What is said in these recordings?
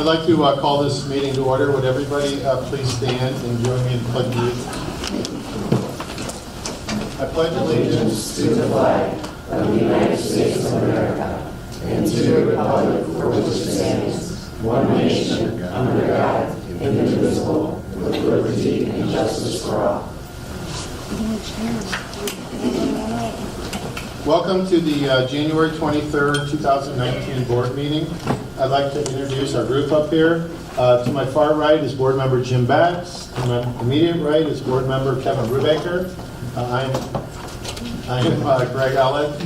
like to call this meeting to order. Would everybody please stand and join me in the pledge of allegiance? I pledge allegiance to the flag of the United States of America and to the republic for which it stands, one nation, under God, indivisible, with liberty and justice for all. Welcome to the January 23rd, 2019 board meeting. I'd like to introduce our group up here. To my far right is board member Jim Bax. To my immediate right is board member Kevin Brubaker. I am Greg Ellett.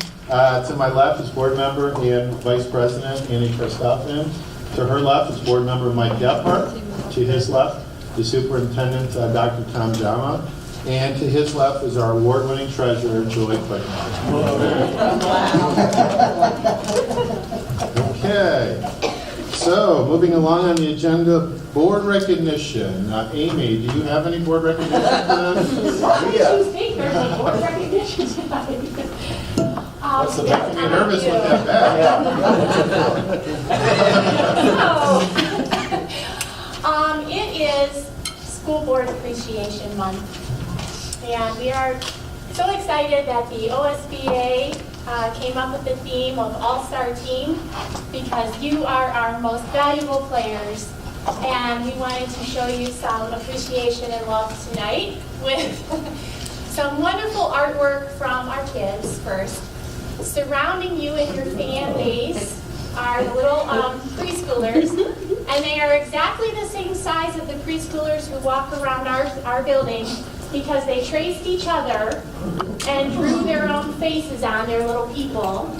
To my left is board member and vice president Annie Christophin. To her left is board member Mike Gephardt. To his left is superintendent Dr. Tom Jama. And to his left is our award-winning treasurer, Joy Quickmore. Okay, so moving along on the agenda, board recognition. Amy, do you have any board recognition for them? Why did you think there's a board recognition tonight? What's the making me nervous with that bag? It is School Board Appreciation Month. And we are so excited that the OSBA came up with the theme of All-Star Team because you are our most valuable players. And we wanted to show you some appreciation and love tonight with some wonderful artwork from our kids first. Surrounding you and your fan base are the little preschoolers. And they are exactly the same size of the preschoolers who walk around our building because they traced each other and drew their own faces on their little people.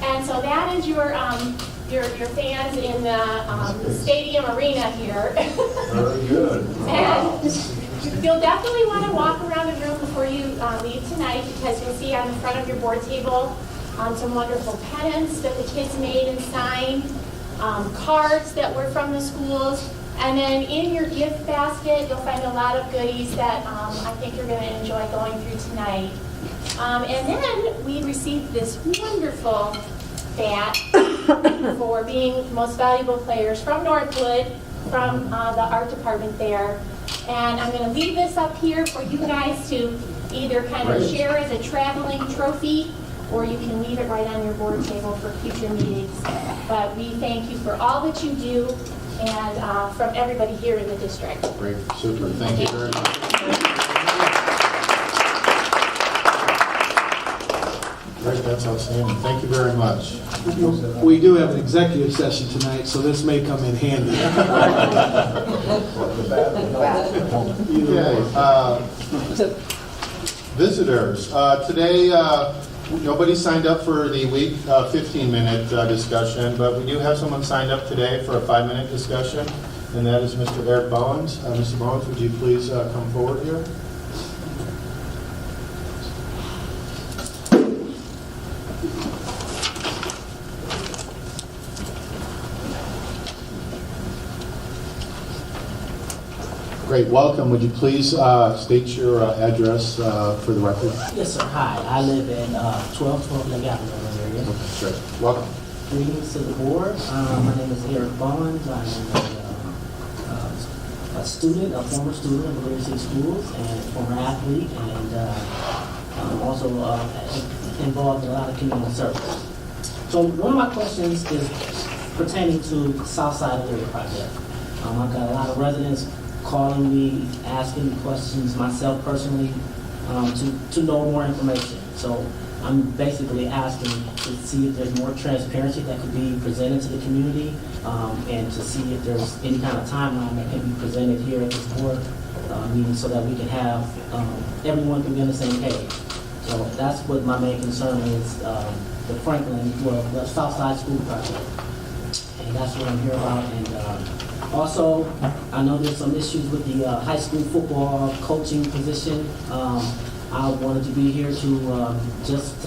And so that is your fans in the stadium arena here. Very good. And you'll definitely want to walk around the room before you leave tonight because you'll see on the front of your board table some wonderful pennants that the kids made and signed, cards that were from the schools, and then in your gift basket you'll find a lot of goodies that I think you're going to enjoy going through tonight. And then we received this wonderful bat for being most valuable players from Northwood, from the art department there. And I'm going to leave this up here for you guys to either kind of share as a traveling trophy, or you can leave it right on your board table for future meetings. But we thank you for all that you do, and from everybody here in the district. Great, super. Thank you very much. Great, that's outstanding. Thank you very much. We do have an executive session tonight, so this may come in handy. Okay, visitors. Today, nobody signed up for the week 15-minute discussion, but we do have someone signed up today for a 5-minute discussion, and that is Mr. Eric Bowens. Mr. Bowens, would you please come forward here? Great, welcome. Would you please state your address for the record? Yes, sir. Hi. I live in 1212 Lake Avenue area. Great, welcome. Greetings to the board. My name is Eric Bowens. I am a student, a former student of Elyria School and former athlete, and I'm also involved in a lot of community service. So one of my questions is pertaining to the South Side Elyria project. I've got a lot of residents calling me, asking me questions, myself personally, to know more information. So I'm basically asking to see if there's more transparency that could be presented to the community, and to see if there's any kind of timeline that can be presented here at this board meeting so that we can have, everyone can be on the same page. So that's what my main concern is, the the Southside School project. And that's what I'm here about. And also, I know there's some issues with the high school football coaching position. I wanted to be here to just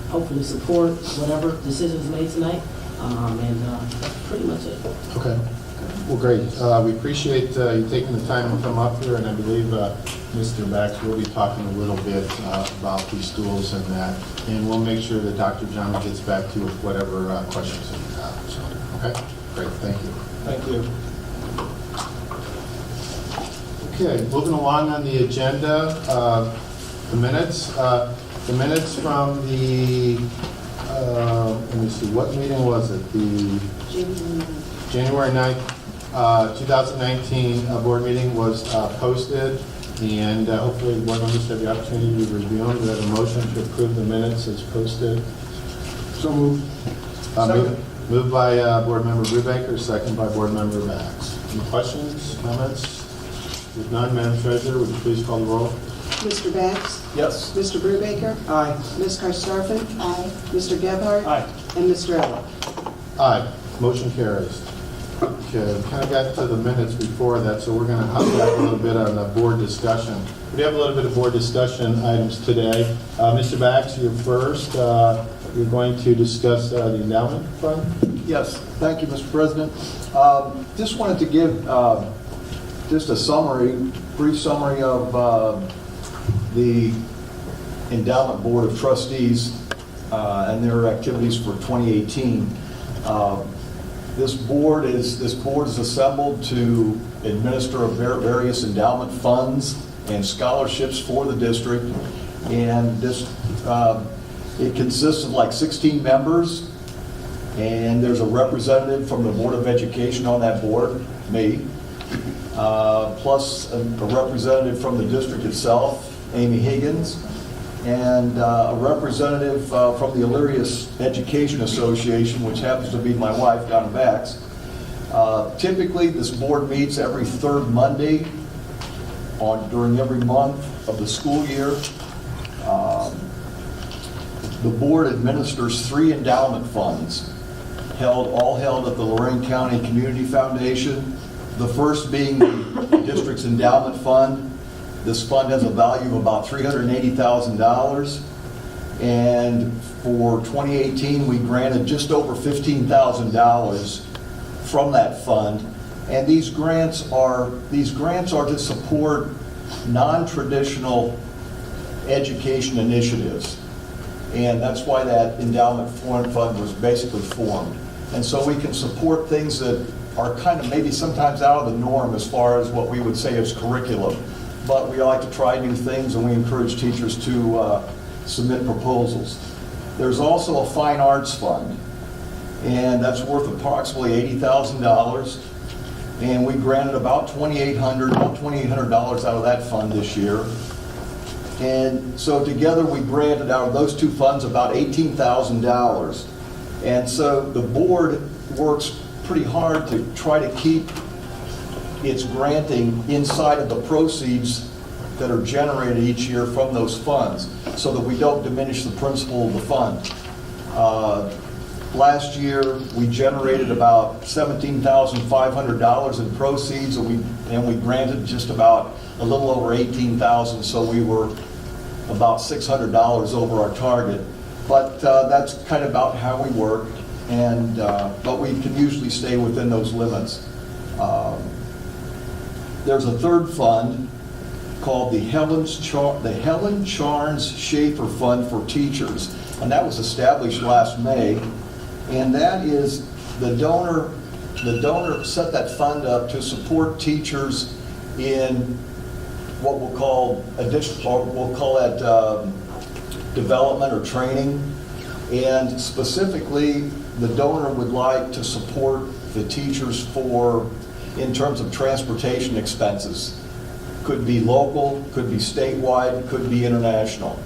hopefully support whatever decisions made tonight. And that's pretty much it. Okay. Well, great. We appreciate you taking the time to come up here, and I believe Mr. Bax will be talking a little bit about these schools and that, and we'll make sure that Dr. John gets back to you with whatever questions that you have. So, okay? Great. Thank you. Thank you. Okay, moving along on the agenda, the minutes. The minutes from the, let me see, what meeting was it? The January 9th, 2019 board meeting was posted, and hopefully board members have the opportunity to review them. We have a motion to approve the minutes as posted. So moved. Moved by Board Member Brubaker, second by Board Member Bax. Any questions, comments? If none, Madam Treasurer, would you please call the roll? Mr. Bax? Yes. Mr. Brubaker? Aye. Ms. Karstafen? Aye. Mr. Gebhardt? Aye. And Mr. Eller? Aye. Motion carries. Okay, kind of got to the minutes before that, so we're going to hop back a little bit on the board discussion. We have a little bit of board discussion items today. Mr. Bax, you're first. You're going to discuss the endowment fund? Yes, thank you, Mr. President. Just wanted to give just a summary, brief summary of the Endowment Board of Trustees and their activities for 2018. This board is assembled to administer various endowment funds and scholarships for the district, and this it consists of like 16 members, and there's a representative from the Board of Education on that board, me, plus a representative from the district itself, Amy Higgins, and a representative from the Elyria Education Association, which happens to be my wife, Donna Bax. Typically, this board meets every third Monday during every month of the school year. The board administers 3 endowment funds, all held at the Lorain County Community Foundation. The first being the district's endowment fund. This fund has a value of about $380,000, and for 2018 we granted just over $15,000 from that fund. And these grants are to support non-traditional education initiatives. And that's why that endowment fund was basically formed. And so we can support things that are kind of maybe sometimes out of the norm as far as what we would say is curriculum. But we like to try new things, and we encourage teachers to submit proposals. There's also a fine arts fund, and that's worth approximately $80,000. And we granted about $2,800 out of that fund this year. And so together we granted out of those 2 funds about $18,000. And so the board works pretty hard to try to keep its granting inside of the proceeds that are generated each year from those funds, so that we don't diminish the principal of the fund. Last year we generated about $17,500 in proceeds, and we granted just about a little over $18,000, so we were about $600 over our target. But that's kind of about how we work, and but we can usually stay within those limits. There's a third fund called the Helen Charnes Schaefer Fund for Teachers, and that was established last May. And that is the donor set that fund up to support teachers in what we'll call development or training. And specifically, the donor would like to support the teachers in terms of transportation expenses. Could be local, could be statewide, could be international.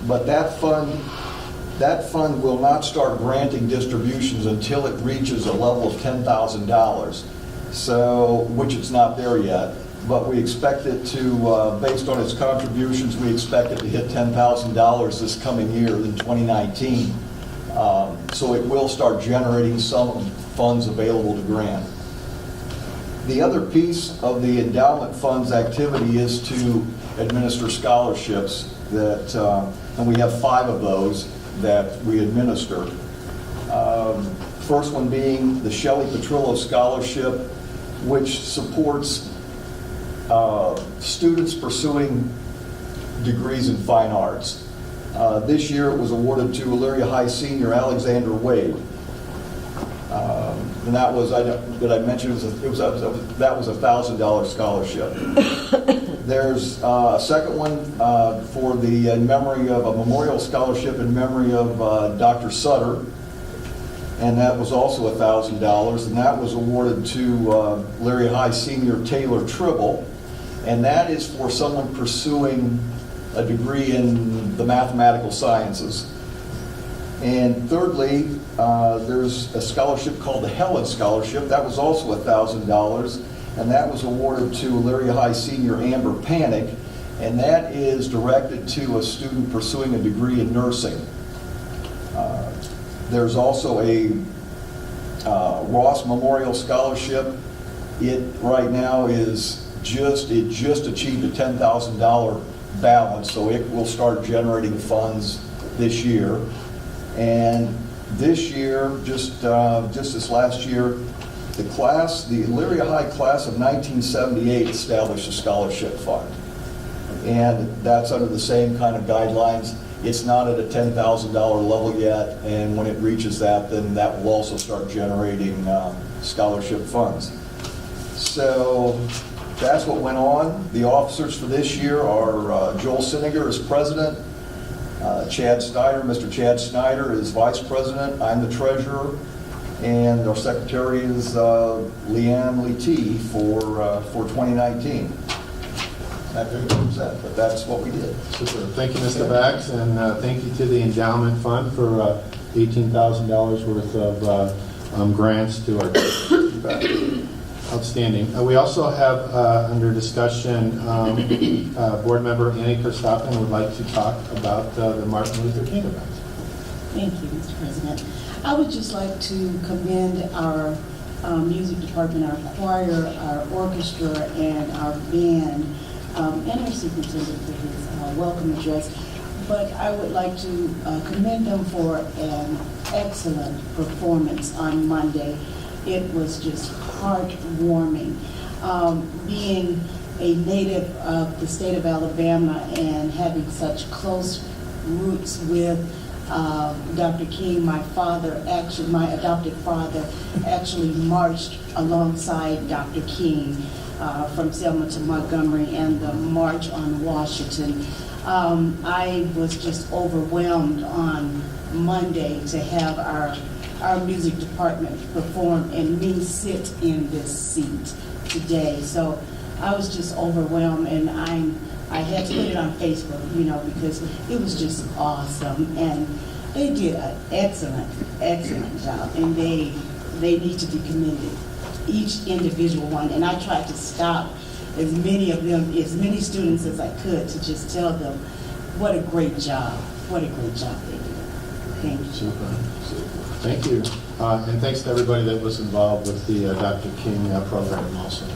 But that fund will not start granting distributions until it reaches a level of $10,000. So, which it's not there yet. But we expect it to, based on its contributions, we expect it to hit $10,000 this coming year in 2019. So it will start generating some funds available to grant. The other piece of the endowment fund's activity is to administer scholarships and we have 5 of those that we administer. First one being the Shelley Petrillo Scholarship, which supports students pursuing degrees in fine arts. This year it was awarded to Elyria High Senior Alexander Wade. And that was, did I mention, that was a $1,000 scholarship. There's a second one for the in memory of a memorial scholarship in memory of Dr. Sutter, and that was also $1,000, and that was awarded to Elyria High senior Taylor Tribble, and that is for someone pursuing a degree in the mathematical sciences. And thirdly, there's a scholarship called the Helen Scholarship. That was also $1,000, and that was awarded to Elyria High senior Amber Panic, and that is directed to a student pursuing a degree in nursing. There's also a Ross Memorial Scholarship. It right now is just achieved a $10,000 balance, so it will start generating funds this year. And this year, just this last year, the Elyria High class of 1978 established a scholarship fund. And that's under the same kind of guidelines. It's not at a $10,000 level yet, and when it reaches that, then that will also start generating scholarship funds. So that's what went on. The officers for this year are Joel Siniger as president, Chad Snyder, Mr. Chad Snyder is vice president, I'm the treasurer, and our secretary is Leanne Lee for 2019. That concludes that, but that's what we did. Super. Thank you, Mr. Bax, and thank you to the endowment fund for $18,000 worth of grants to our outstanding. We also have under discussion board member Annie Christoffen would like to talk about the Martin Luther King event. Thank you, Mr. President. I would just like to commend our music department, our choir, our orchestra, and our band, and our superintendent for his welcome address. But I would like to commend them for an excellent performance on Monday. It was just heartwarming. Being a native of the state of Alabama and having such close roots with Dr. King, my adopted father, actually marched alongside Dr. King from Selma to Montgomery and the March on Washington. I was just overwhelmed on Monday to have our music department perform and me sit in this seat today. So I was just overwhelmed, and I had to put it on Facebook, because it was just awesome. And they did an excellent job, and they need to be commended, each individual one. And I tried to stop as many students as I could to just tell them what a great job they did. Thank you. Super. Thank you. And thanks to everybody that was involved with the Dr. King program also.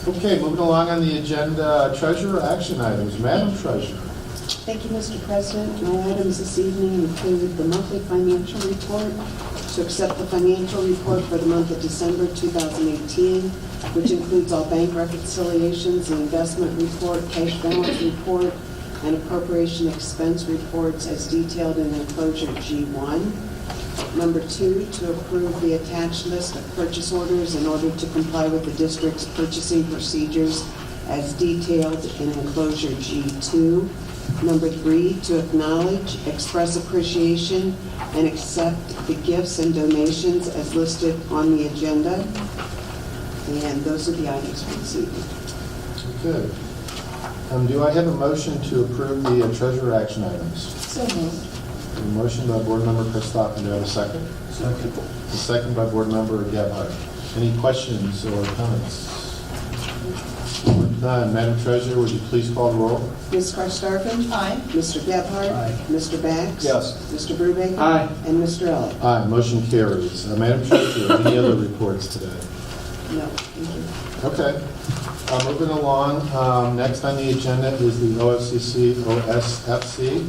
Okay, moving along on the agenda, treasurer action items. Madam Treasurer. Thank you, Mr. President. My items this evening include the monthly financial report, to accept the financial report for the month of December 2018, which includes all bank reconciliations, the investment report, cash balance report, and appropriation expense reports as detailed in enclosure G1. Number 2, to approve the attached list of purchase orders in order to comply with the district's purchasing procedures as detailed in enclosure G2. Number 3, to acknowledge, express appreciation, and accept the gifts and donations as listed on the agenda. And those are the items for this evening. Good. Do I have a motion to approve the treasurer action items? So moved. A motion by board member Christoffen. Do I have a second? Second. A second by board member Gebhardt. Any questions or comments? None. Madam Treasurer, would you please call the roll? Ms. Karstafen? Aye. Mr. Gebhardt? Aye. Mr. Bax? Yes. Mr. Brubaker? Aye. And Mr. Elliott? Aye. Motion carries. Madam Treasurer, any other reports today? No, thank you. Okay. Moving along, next on the agenda is the OFCC OSFC.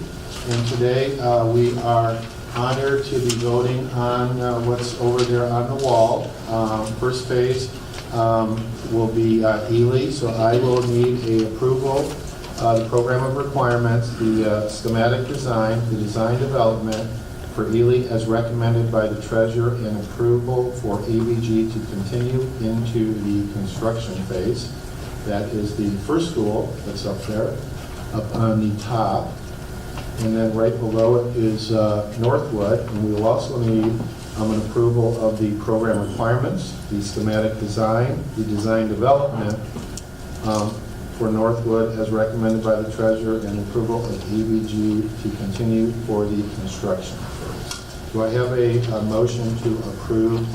And today we are honored to be voting on what's over there on the wall. First phase will be Ely, so I will need a approval, the program of requirements, the schematic design, the design development, for Ely as recommended by the treasurer and approval for ABG to continue into the construction phase. That is the first school that's up there, up on the top. And then right below it is Northwood, and we will also need an approval of the program requirements, the schematic design, the design development for Northwood as recommended by the treasurer, and approval of ABG to continue for the construction phase. Do I have a motion to approve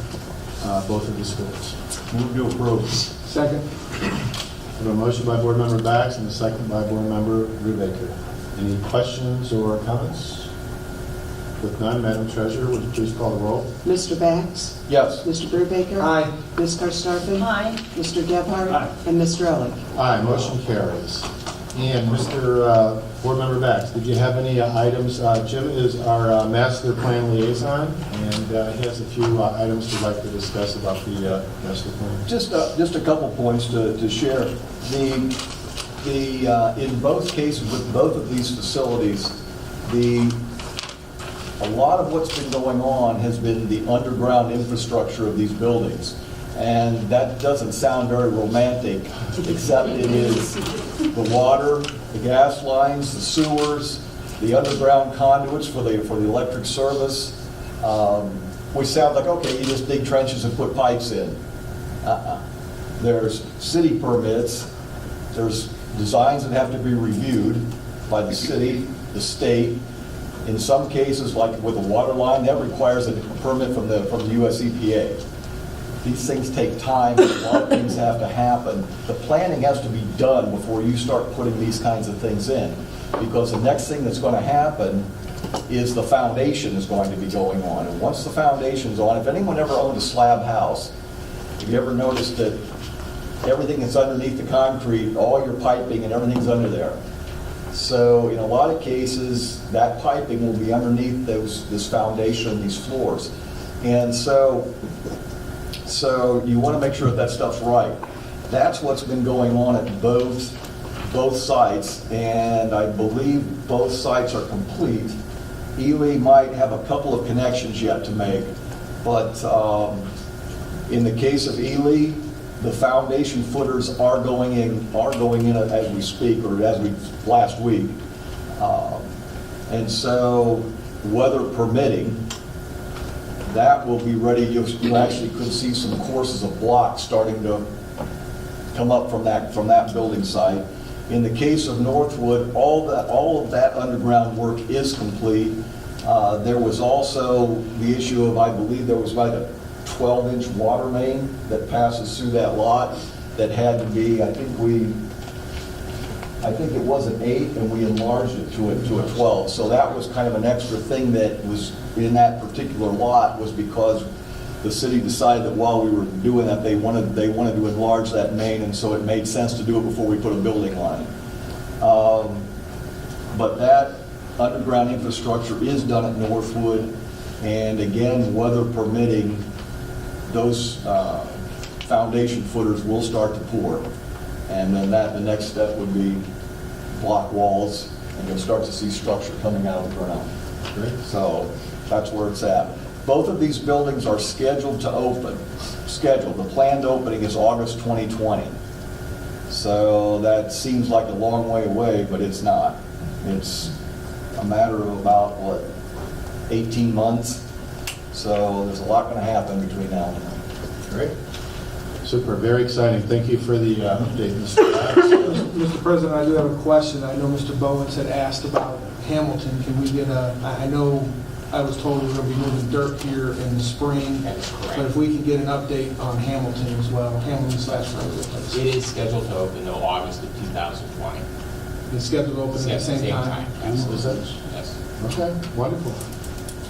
both of the schools? Move to approve. Second? I have a motion by Board Member Bax and a second by Board Member Brubaker. Any questions or comments? With none, Madam Treasurer, would you please call the roll? Mr. Bax? Yes. Mr. Brubaker? Aye. Ms. Karstafen? Aye. Mr. Gebhardt? Aye. And Mr. Elick? Aye, motion carries. And Mr. Board Member Bax, did you have any items? Jim is our master plan liaison, and he has a few items he'd like to discuss about the master plan. Just a couple points to share. In both cases, with both of these facilities, a lot of what's been going on has been the underground infrastructure of these buildings. And that doesn't sound very romantic, except it is the water, the gas lines, the sewers, the underground conduits for the electric service. Which sounds like, okay, you just dig trenches and put pipes in. There's city permits, there's designs that have to be reviewed by the city, the state. In some cases, like with a water line, that requires a permit from the US EPA. These things take time, and a lot of things have to happen. The planning has to be done before you start putting these kinds of things in, because the next thing that's going to happen is the foundation is going to be going on. And once the foundation's on, if anyone ever owned a slab house, have you ever noticed that everything that's underneath the concrete, all your piping and everything's under there? So in a lot of cases, that piping will be underneath this foundation, these floors. And so you want to make sure that stuff's right. That's what's been going on at both sites, and I believe both sites are complete. Ely might have a couple of connections yet to make, but in the case of Ely, the foundation footers are going in as we speak, or last week. And so, weather permitting, that will be ready. You actually could see some courses of blocks starting to come up from that building site. In the case of Northwood, all of that underground work is complete. There was also the issue of, I believe there was like a 12-inch water main that passes through that lot that had to be, I think it was an 8 and we enlarged it to a 12. So that was kind of an extra thing that was in that particular lot, was because the city decided that while we were doing that, they wanted to enlarge that main, and so it made sense to do it before we put a building line. But that underground infrastructure is done at Northwood, and again, weather permitting, those foundation footers will start to pour. And then the next step would be block walls, and you'll start to see structure coming out of the ground. Great. So that's where it's at. Both of these buildings are scheduled to open. The planned opening is August 2020. So that seems like a long way away, but it's not. It's a matter of about, 18 months. So there's a lot going to happen between now and then. Great. Super, very exciting. Thank you for the update, Mr. Bax. Mr. President, I do have a question. I know Mr. Bowens had asked about Hamilton. Can we get I know I was told we're going to be moving dirt here in the spring. That is correct. But if we can get an update on Hamilton as well, Hamilton/Frankfurt place. It is scheduled to open though August of 2020. It's scheduled to open at the same time? Absolutely. Yes. Okay, wonderful.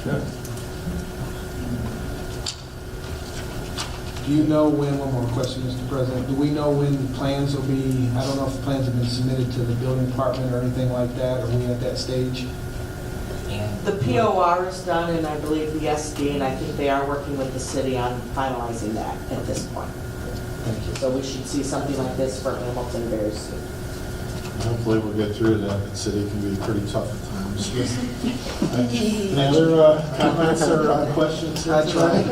Good. Do you know when, one more question, Mr. President, do we know when the plans will be, I don't know if the plans have been submitted to the building department or anything like that, are we at that stage? And The POR is done, and I believe the SD, and I think they are working with the city on finalizing that at this point. Thank you. So we should see something like this for Hamilton very soon. Hopefully we'll get through that. The city can be pretty tough at times. Any other comments or questions? That's right.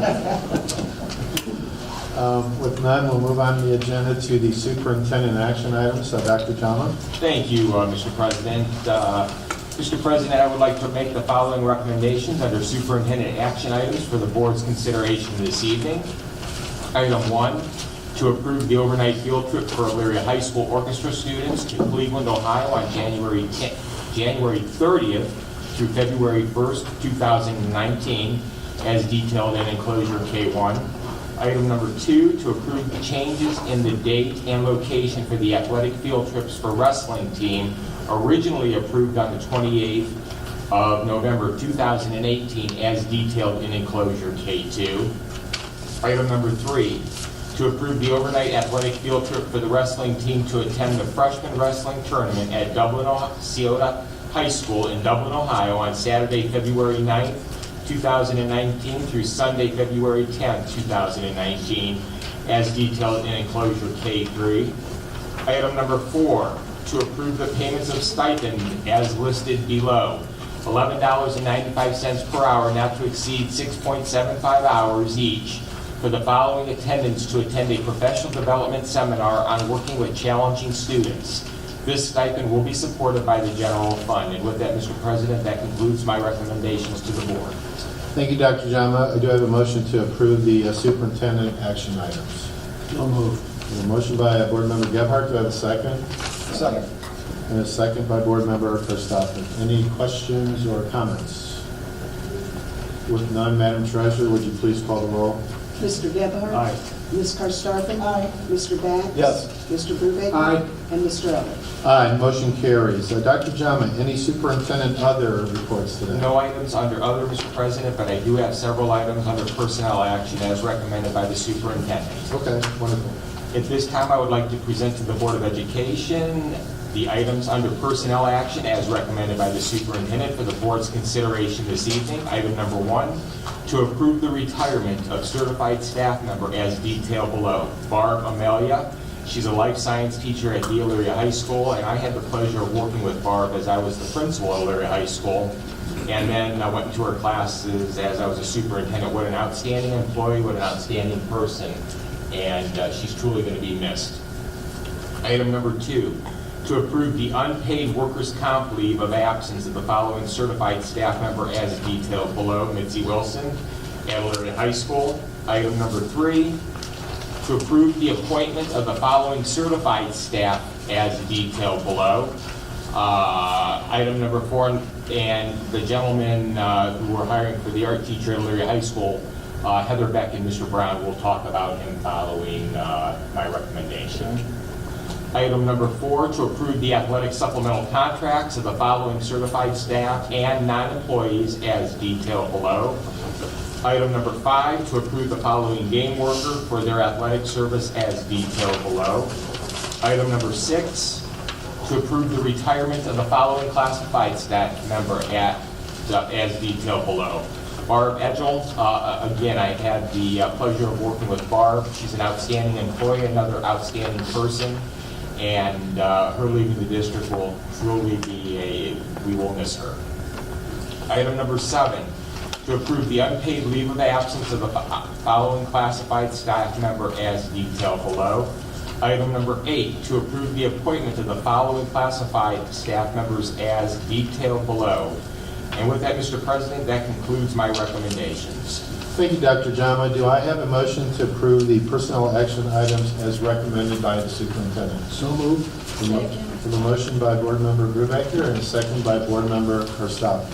With none, we'll move on the agenda to the superintendent action items. So Dr. Jama? Thank you, Mr. President. Mr. President, I would like to make the following recommendations under superintendent action items for the board's consideration this evening. Item 1, to approve the overnight field trip for Elyria High School orchestra students to Cleveland, Ohio on January 30th through February 1st, 2019, as detailed in enclosure K1. Item number 2, to approve the changes in the date and location for the athletic field trips for wrestling team originally approved on the 28th of November 2018 as detailed in enclosure K2. Item number 3, to approve the overnight athletic field trip for the wrestling team to attend the freshman wrestling tournament at Scioto High School in Dublin, Ohio on Saturday, February 9th, 2019 through Sunday, February 10th, 2019, as detailed in enclosure K3. Item number 4, to approve the payments of stipend as listed below. $11.95 per hour, not to exceed 6.75 hours each, for the following attendance to attend a professional development seminar on working with challenging students. This stipend will be supported by the general fund. And with that, Mr. President, that concludes my recommendations to the board. Thank you, Dr. Jama. I do have a motion to approve the superintendent action items. No move. A motion by Board Member Gebhardt. Do I have a second? Second. And a second by Board Member Verstappen. Any questions or comments? With none, Madam Treasurer, would you please call the roll? Mr. Gebhardt? Aye. Ms. Karstafen? Aye. Mr. Bax? Yes. Mr. Brubaker? Aye. And Mr. Elliott? Aye, motion carries. Dr. Jama, any superintendent other reports today? No items under other, Mr. President, but I do have several items under personnel action as recommended by the superintendent. Okay, wonderful. At this time, I would like to present to the Board of Education the items under personnel action as recommended by the superintendent for the board's consideration this evening. Item number 1, to approve the retirement of certified staff member as detailed below. Barb Amelia, she's a life science teacher at the Elyria High School, and I had the pleasure of working with Barb as I was the principal at Elyria High School. And then I went into her classes as I was a superintendent. What an outstanding employee, what an outstanding person, and she's truly going to be missed. Item number 2, to approve the unpaid workers' comp leave of absence of the following certified staff member as detailed below. Mitzi Wilson at Elyria High School. Item number 3, to approve the appointment of the following certified staff as detailed below. Item number 4, and the gentleman who we're hiring for the art teacher at Elyria High School, Heather Beck and Mr. Brown, will talk about him following my recommendation. Item number 4, to approve the athletic supplemental contracts of the following certified staff and non-employees as detailed below. Item number 5, to approve the following game worker for their athletic service as detailed below. Item number 6, to approve the retirement of the following classified staff member as detailed below. Barb Edgel, again, I had the pleasure of working with Barb. She's an outstanding employee, another outstanding person, and her leaving the district will truly be we will miss her. Item number 7, to approve the unpaid leave of absence of the following classified staff member as detailed below. Item number 8, to approve the appointment of the following classified staff members as detailed below. And with that, Mr. President, that concludes my recommendations. Thank you, Dr. Jama. Do I have a motion to approve the personnel action items as recommended by the superintendent? So moved. For the motion by Board Member Brubaker and a second by Board Member Verstappen.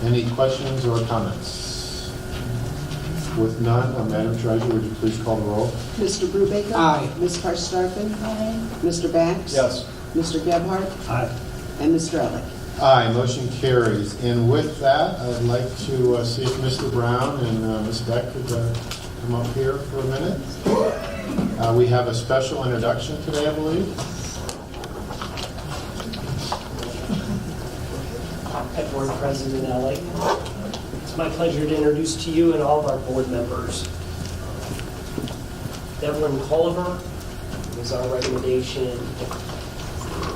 Any questions or comments? With none, Madam Treasurer, would you please call the roll? Mr. Brubaker? Aye. Ms. Karstafen? Aye. Mr. Bax? Yes. Mr. Gebhardt? Aye. And Mr. Elliott? Aye, motion carries. And with that, I'd like to see if Mr. Brown and Ms. Beck could come up here for a minute. We have a special introduction today, I believe. Head Board President Elliott. It's my pleasure to introduce to you and all of our board members. Devlin Culliver is our recommendation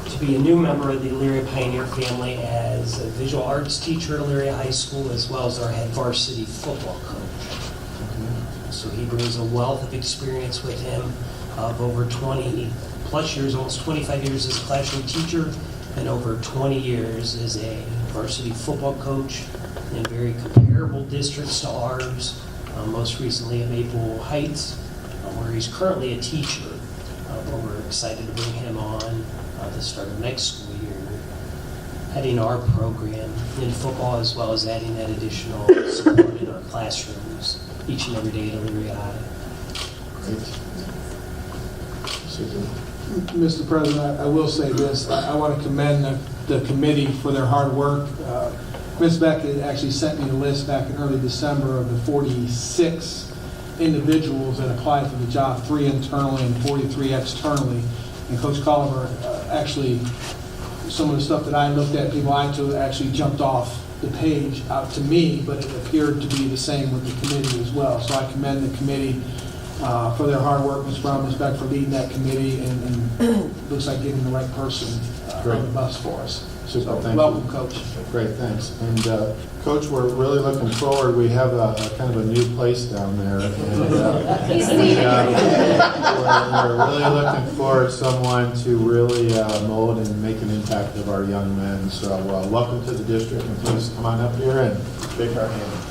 to to be a new member of the Elyria Pioneer family as a visual arts teacher at Elyria High School, as well as our head varsity football coach. So he brings a wealth of experience with him of over 20 plus years, almost 25 years as a classroom teacher, and over 20 years as a varsity football coach in very comparable districts to ours, most recently at Maple Heights, where he's currently a teacher. But we're excited to bring him on the start of next school year, heading our program in football, as well as adding that additional support in our classrooms each and every day at Elyria High. Great. Susan? Mr. President, I will say this. I want to commend the committee for their hard work. Ms. Beck had actually sent me a list back in early December of the 46 individuals that applied for the job, 3 internally and 43 externally. And Coach Colliver, actually, some of the stuff that I looked at, people I took, actually jumped off the page out to me, but it appeared to be the same with the committee as well. So I commend the committee for their hard work. Ms. Brown, Ms. Beck for leading that committee, and looks like getting the right person on the bus for us. Super, So, thank welcome, you. Coach. Great, thanks. And Coach, we're really looking forward. We have a kind of a new place down there. And, we're really looking for someone to really mold and make an impact of our young men. So welcome to the district, and please come on up here and shake our hand.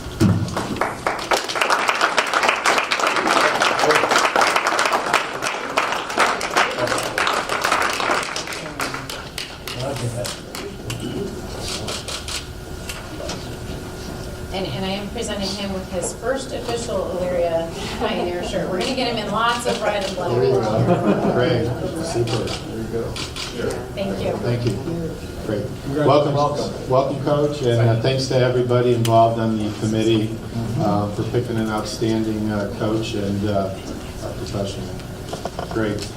And I am presenting him with his first official Elyria Pioneer shirt. We're going to get him in lots of red and black. There you go. Great, super. There you go. Thank you. Thank you. Great. Welcome, Coach, and thanks to everybody involved on the committee for picking an outstanding coach and professional. Great.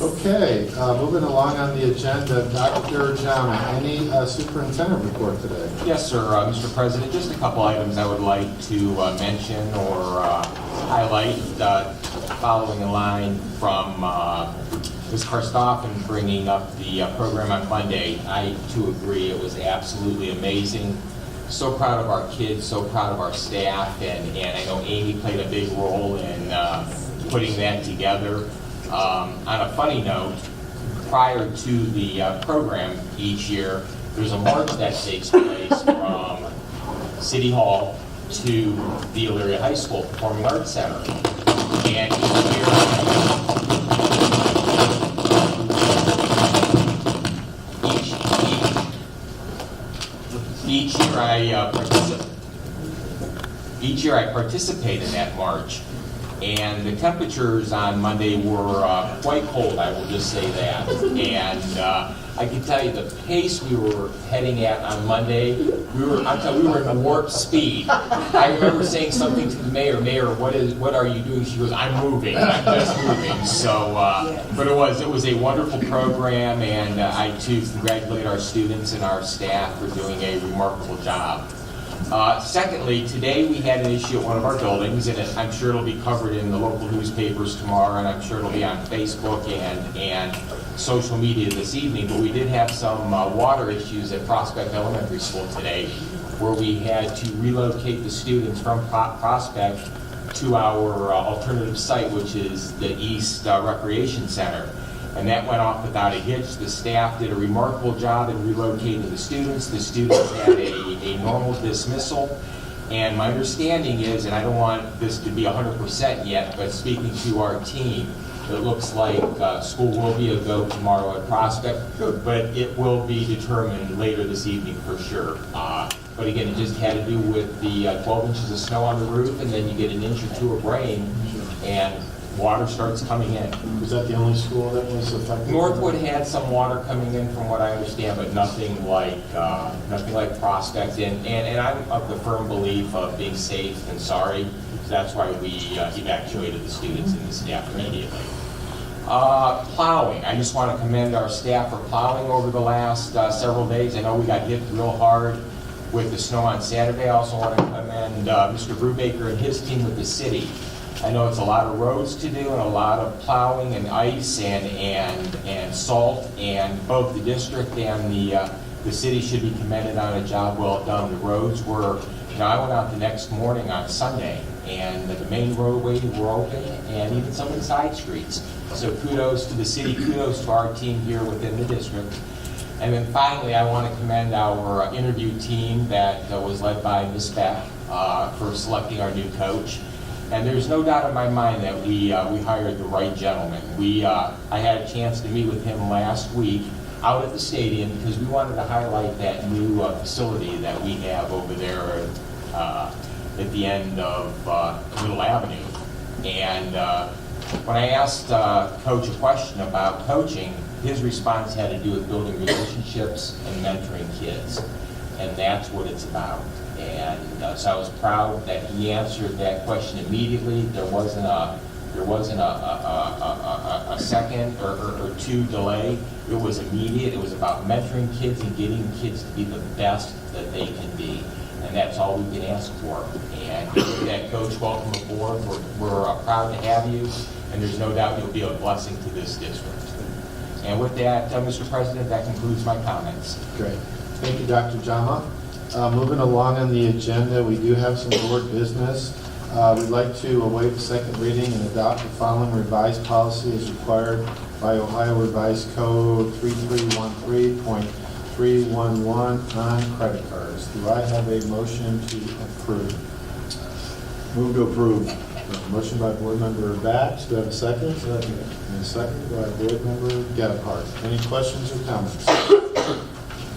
Okay, moving along on the agenda, Dr. Jama, any superintendent report today? Yes, sir, Mr. President. Just a couple items I would like to mention or highlight, following in line from Ms. Karstoffen bringing up the program on Monday. I, too, agree. It was absolutely amazing. So proud of our kids, so proud of our staff, and I know Amy played a big role in putting that together. On a funny note, prior to the program each year, there's a march that takes place from City Hall to the Elyria High School Performing Arts Center. And each year I participate in that march. And the temperatures on Monday were quite cold, I will just say that. And I can tell you the pace we were heading at on Monday, we were in warp speed. I remember saying something to the mayor, what are you doing? She goes, I'm moving, I'm just moving. So, but it was a wonderful program, and I too congratulate our students and our staff for doing a remarkable job. Secondly, today we had an issue at one of our buildings, and I'm sure it'll be covered in the local newspapers tomorrow, and I'm sure it'll be on Facebook and social media this evening, but we did have some water issues at Prospect Elementary School today, where we had to relocate the students from Prospect to our alternative site, which is the East Recreation Center. And that went off without a hitch. The staff did a remarkable job in relocating the students. The students had a normal dismissal. And my understanding is, and I don't want this to be 100% yet, but speaking to our team, it looks like school will be a go tomorrow at Prospect, but it will be determined later this evening for sure. But again, it just had to do with the 12 inches of snow on the roof, and then you get an inch or two of rain, and water starts coming in. Was that the only school that was affected? Northwood had some water coming in, from what I understand, but nothing like Prospect. And I'm of the firm belief of being safe and sorry. That's why we evacuated the students and the staff immediately. Plowing. I just want to commend our staff for plowing over the last several days. I know we got hit real hard with the snow on Saturday. I also want to commend Mr. Brubaker and his team with the city. I know it's a lot of roads to do and a lot of plowing and ice and salt, and both the district and the city should be commended on a job well done. The roads were, I went out the next morning on Sunday, and the main roadways were open, and even some of the side streets. So kudos to the city, kudos to our team here within the district. And then finally, I want to commend our interview team that was led by Ms. Beck for selecting our new coach. And there's no doubt in my mind that we hired the right gentleman. I had a chance to meet with him last week out at the stadium because we wanted to highlight that new facility that we have over there at the end of Middle Avenue. And when I asked Coach a question about coaching, his response had to do with building relationships and mentoring kids. And that's what it's about. And so I was proud that he answered that question immediately. There wasn't a second or two delay. It was immediate. It was about mentoring kids and getting kids to be the best that they can be. And that's all we can ask for. And with that, Coach, welcome aboard. We're proud to have you, and there's no doubt you'll be a blessing to this district. And with that, Mr. President, that concludes my comments. Great. Thank you, Dr. Jama. Moving along on the agenda, we do have some board business. We'd like to await the second reading and adopt the following revised policy as required by Ohio Revised Code 3313.311 on credit cards. Do I have a motion to approve? Move to approve. Motion by Board Member Bax. Do I have a second? Second. And a second by Board Member Gephardt. Any questions or comments?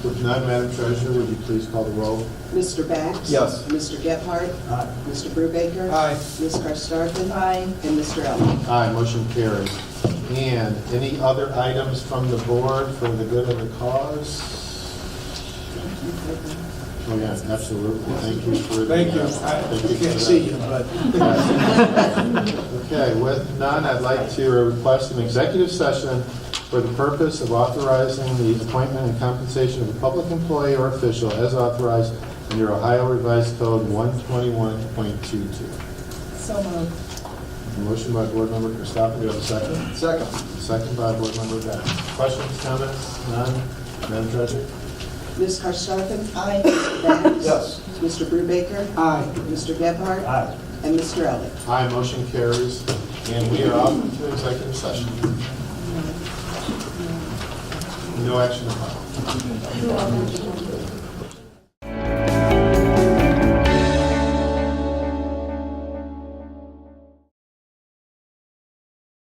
With none, Madam Treasurer, would you please call the roll? Mr. Bax? Yes. Mr. Gephardt? Aye. Mr. Brubaker? Aye. Ms. Karstafen? Aye. And Mr. Elliott? Aye, motion carries. And any other items from the board for the good of the cause? Oh, yeah, absolutely. Thank you for the... Thank you. Thank you I for can't that. see you, but. Okay, with none, I'd like to request an executive session for the purpose of authorizing the appointment and compensation of a public employee or official as authorized under Ohio Revised Code 121.22. So moved. Motion by Board Member Christopher. Do you have a second? Second. Second by Board Member Bax. Questions, comments? None? Madam Treasurer? Ms. Karstafen? Aye. Mr. Bax? Yes. Mr. Brubaker? Aye. Mr. Gephardt? Aye. And Mr. Elliott? Aye, motion carries. And we are off into executive session. No action to file.